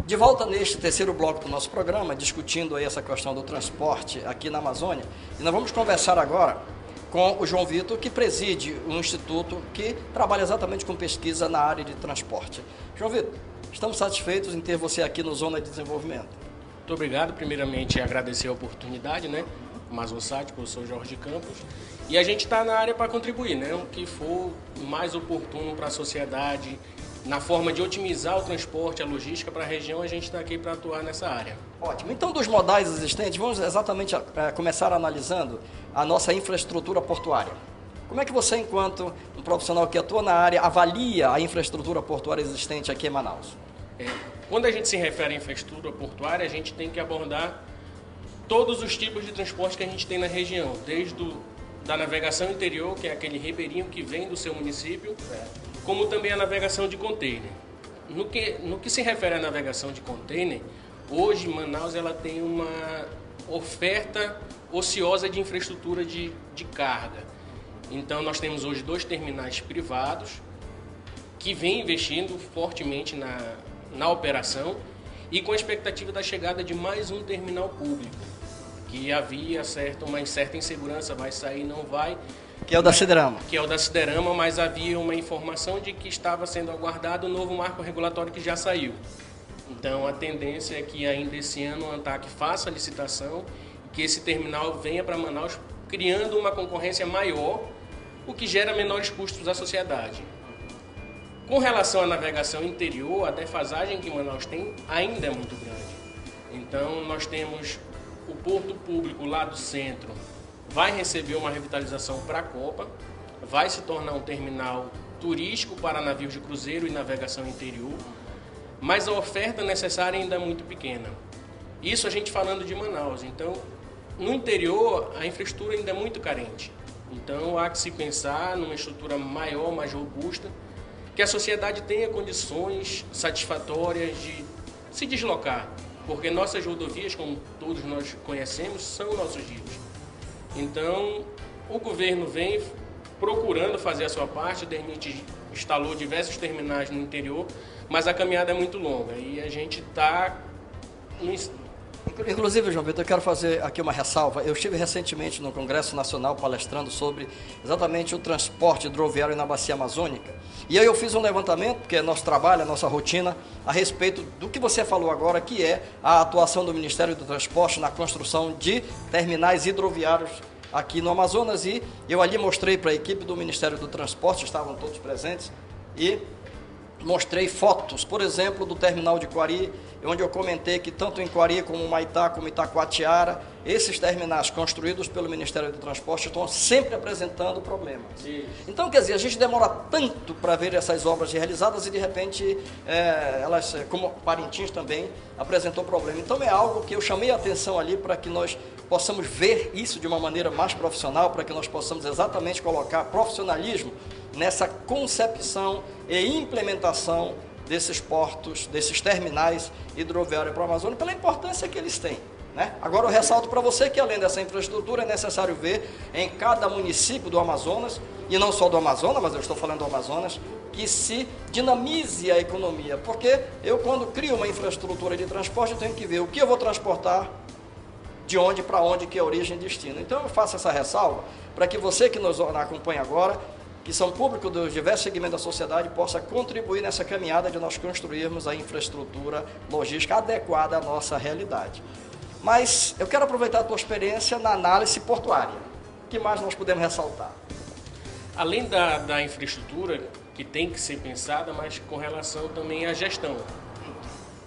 De volta neste terceiro bloco do nosso programa, discutindo aí essa questão do transporte aqui na Amazônia. E nós vamos conversar agora com o João Vitor, que preside um instituto que trabalha exatamente com pesquisa na área de transporte. João Vitor, estamos satisfeitos em ter você aqui no Zona de Desenvolvimento. Muito obrigado. Primeiramente, agradecer a oportunidade, né? Amazonsat, professor Jorge Campos. E a gente está na área para contribuir, né? O que for mais oportuno para a sociedade, na forma de otimizar o transporte, a logística para a região, a gente está aqui para atuar nessa área. Ótimo. Então, dos modais existentes, vamos exatamente começar analisando a nossa infraestrutura portuária. Como é que você, enquanto um profissional que atua na área, avalia a infraestrutura portuária existente aqui em Manaus? Quando a gente se refere à infraestrutura portuária, a gente tem que abordar todos os tipos de transporte que a gente tem na região, desde da navegação interior, que é aquele ribeirinho que vem do seu município, como também a navegação de container. No que se refere à navegação de container, hoje Manaus ela tem uma oferta ociosa de infraestrutura de carga. Então nós temos hoje 2 terminais privados que vêm investindo fortemente na operação e com a expectativa da chegada de mais um terminal público, que havia uma certa insegurança, vai sair, não vai. Que é o da Siderama. Que é o da Siderama, mas havia uma informação de que estava sendo aguardado o novo marco regulatório que já saiu. Então a tendência é que ainda esse ano a ANTAQ faça a licitação e que esse terminal venha para Manaus criando uma concorrência maior, o que gera menores custos à sociedade. Com relação à navegação interior, a defasagem que Manaus tem ainda é muito grande. Então nós temos o porto público lá do centro, vai receber uma revitalização para a Copa, vai se tornar um terminal turístico para navios de cruzeiro e navegação interior, mas a oferta necessária ainda é muito pequena. Isso a gente falando de Manaus. Então, no interior, a infraestrutura ainda é muito carente. Então, há que se pensar numa estrutura maior, mais robusta, que a sociedade tenha condições satisfatórias de se deslocar, porque nossas rodovias, como todos nós conhecemos, são nossos rios. Então, o governo vem procurando fazer a sua parte, o DERMIT instalou diversos terminais no interior, mas a caminhada é muito longa e a gente está... Inclusive, João Vitor, eu quero fazer aqui uma ressalva. Eu estive recentemente no Congresso Nacional palestrando sobre exatamente o transporte hidroviário na Bacia Amazônica. E aí eu fiz um levantamento, porque é nosso trabalho, a nossa rotina, a respeito do que você falou agora, que é a atuação do Ministério do Transporte na construção de terminais hidroviários aqui no Amazonas. E eu ali mostrei para a equipe do Ministério do Transporte, estavam todos presentes, e mostrei fotos, por exemplo, do terminal de Quari, onde eu comentei que tanto em Quari como Maitá, como Itacoatiara, esses terminais construídos pelo Ministério do Transporte estão sempre apresentando problemas. Então, quer dizer, a gente demora tanto para ver essas obras realizadas e, de repente, elas, como Parintins também, apresentou problema. Então, é algo que eu chamei a atenção ali para que nós possamos ver isso de uma maneira mais profissional, para que nós possamos exatamente colocar profissionalismo nessa concepção e implementação desses portos, desses terminais hidroviários para a Amazônia, pela importância que eles têm, né? Agora eu ressalto para você que além dessa infraestrutura é necessário ver em cada município do Amazonas, e não só do Amazonas, mas eu estou falando do Amazonas, que se dinamize a economia, porque eu quando crio uma infraestrutura de transporte eu tenho que ver o que eu vou transportar, de onde para onde, que é origem e destino. Então eu faço essa ressalva para que você que nos acompanha agora, que são públicos dos diversos segmentos da sociedade, possa contribuir nessa caminhada de nós construirmos a infraestrutura logística adequada à nossa realidade. Mas eu quero aproveitar a tua experiência na análise portuária. O que mais nós podemos ressaltar? Além da infraestrutura, que tem que ser pensada, mas com relação também à gestão.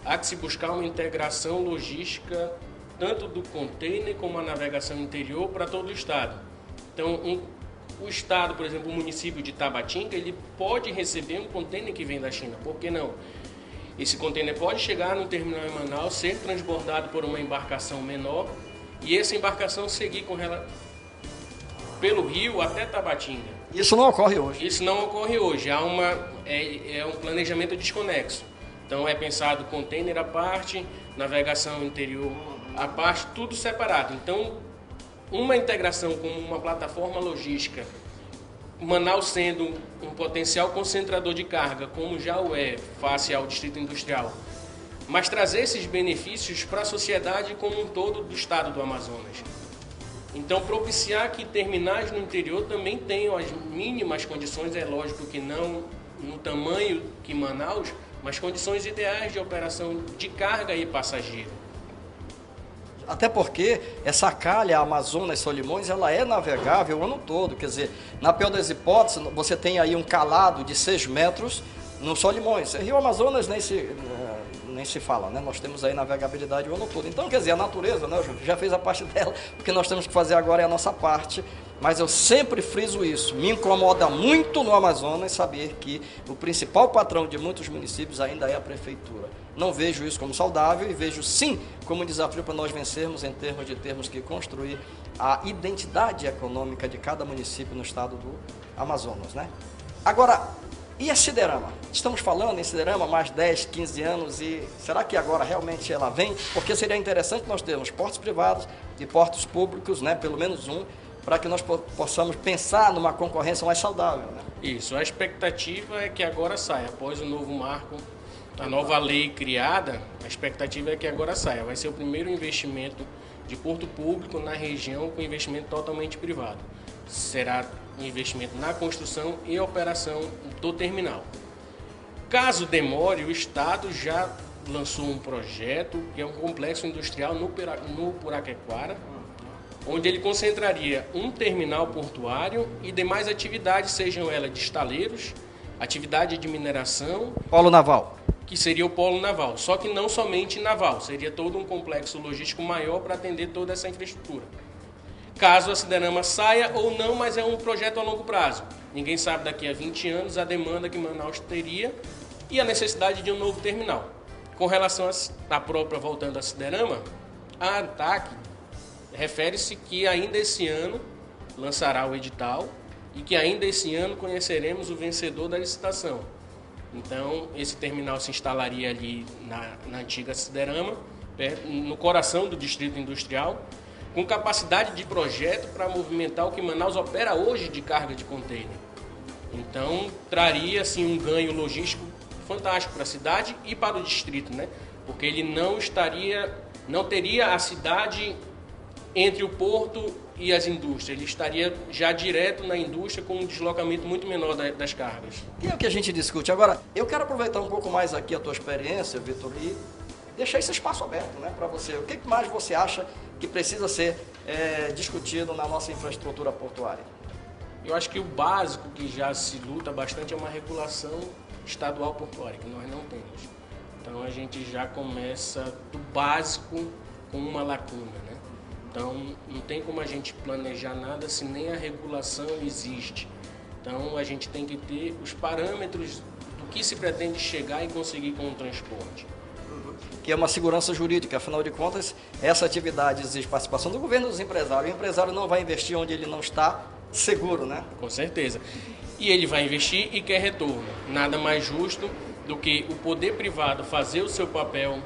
Há que se buscar uma integração logística, tanto do container como a navegação interior para todo o estado. Então, o estado, por exemplo, o município de Tabatinga, ele pode receber um container que vem da China, por que não? Esse container pode chegar no terminal em Manaus, ser transbordado por uma embarcação menor e essa embarcação seguir pelo rio até Tabatinga. Isso não ocorre hoje. Isso não ocorre hoje, há um planejamento desconexo. Então é pensado container à parte, navegação interior à parte, tudo separado. Então, uma integração com uma plataforma logística, Manaus sendo um potencial concentrador de carga, como já o é face ao Distrito Industrial, mas trazer esses benefícios para a sociedade como um todo do estado do Amazonas. Então, propiciar que terminais no interior também tenham as mínimas condições, é lógico que não no tamanho que Manaus, mas condições ideais de operação de carga e passageiro. Até porque essa calha Amazonas Solimões, ela é navegável o ano todo. Quer dizer, na pior das hipóteses, você tem aí um calado de 6 metros no Solimões. Rio Amazonas nem se fala, né? Nós temos aí navegabilidade o ano todo. Então, quer dizer, a natureza, né, já fez a parte dela, o que nós temos que fazer agora é a nossa parte. Mas eu sempre friso isso. Me incomoda muito no Amazonas saber que o principal patrão de muitos municípios ainda é a prefeitura. Não vejo isso como saudável e vejo sim como um desafio para nós vencermos em termos de termos que construir a identidade econômica de cada município no estado do Amazonas, né? Agora, e a Siderama? Estamos falando em Siderama há mais 10, 15 anos e será que agora realmente ela vem? Porque seria interessante nós termos portos privados e portos públicos, né? Pelo menos um, para que nós possamos pensar numa concorrência mais saudável, né? Isso, a expectativa é que agora saia, após o novo marco, a nova lei criada, a expectativa é que agora saia. Vai ser o primeiro investimento de porto público na região com investimento totalmente privado. Será investimento na construção e operação do terminal. Caso demore, o Estado já lançou um projeto que é um complexo industrial no Puraquequara, onde ele concentraria um terminal portuário e demais atividades, sejam elas de estaleiros, atividade de mineração... Polo naval. Que seria o polo naval, só que não somente naval, seria todo um complexo logístico maior para atender toda essa infraestrutura. Caso a Siderama saia ou não, mas é um projeto a longo prazo. Ninguém sabe daqui a 20 anos a demanda que Manaus teria e a necessidade de um novo terminal. Com relação à própria, voltando à Siderama, a ANTAQ refere-se que ainda esse ano lançará o edital e que ainda esse ano conheceremos o vencedor da licitação. Então, esse terminal se instalaria ali na antiga Siderama, no coração do distrito industrial, com capacidade de projeto para movimentar o que Manaus opera hoje de carga de container. Então, traria assim, um ganho logístico fantástico para a cidade e para o distrito, né? Porque ele não teria a cidade entre o porto e as indústrias, ele estaria já direto na indústria com um deslocamento muito menor das cargas. E é o que a gente discute. Agora, eu quero aproveitar um pouco mais aqui a tua experiência, Vitor, e deixar esse espaço aberto, né, para você. O que mais você acha que precisa ser discutido na nossa infraestrutura portuária? Eu acho que o básico que já se luta bastante é uma regulação estadual portuária, que nós não temos. Então a gente já começa do básico com uma lacuna, né? Então, não tem como a gente planejar nada se nem a regulação existe. Então, a gente tem que ter os parâmetros do que se pretende chegar e conseguir com o transporte. Que é uma segurança jurídica, afinal de contas, essa atividade exige participação do governo e dos empresários. O empresário não vai investir onde ele não está seguro, né? Com certeza. E ele vai investir e quer retorno. Nada mais justo do que o poder privado fazer o seu papel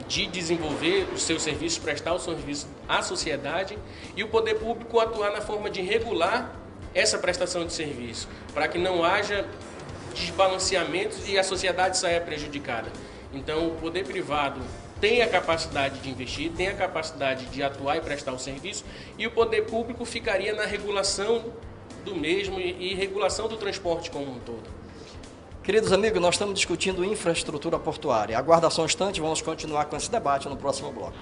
de desenvolver os seus serviços, prestar o serviço à sociedade e o poder público atuar na forma de regular essa prestação de serviço, para que não haja desbalanceamentos e a sociedade saia prejudicada. Então, o poder privado tem a capacidade de investir, tem a capacidade de atuar e prestar o serviço, e o poder público ficaria na regulação do mesmo e regulação do transporte como um todo. Queridos amigos, nós estamos discutindo infraestrutura portuária. Aguarda só um instante, vamos continuar com esse debate no próximo bloco.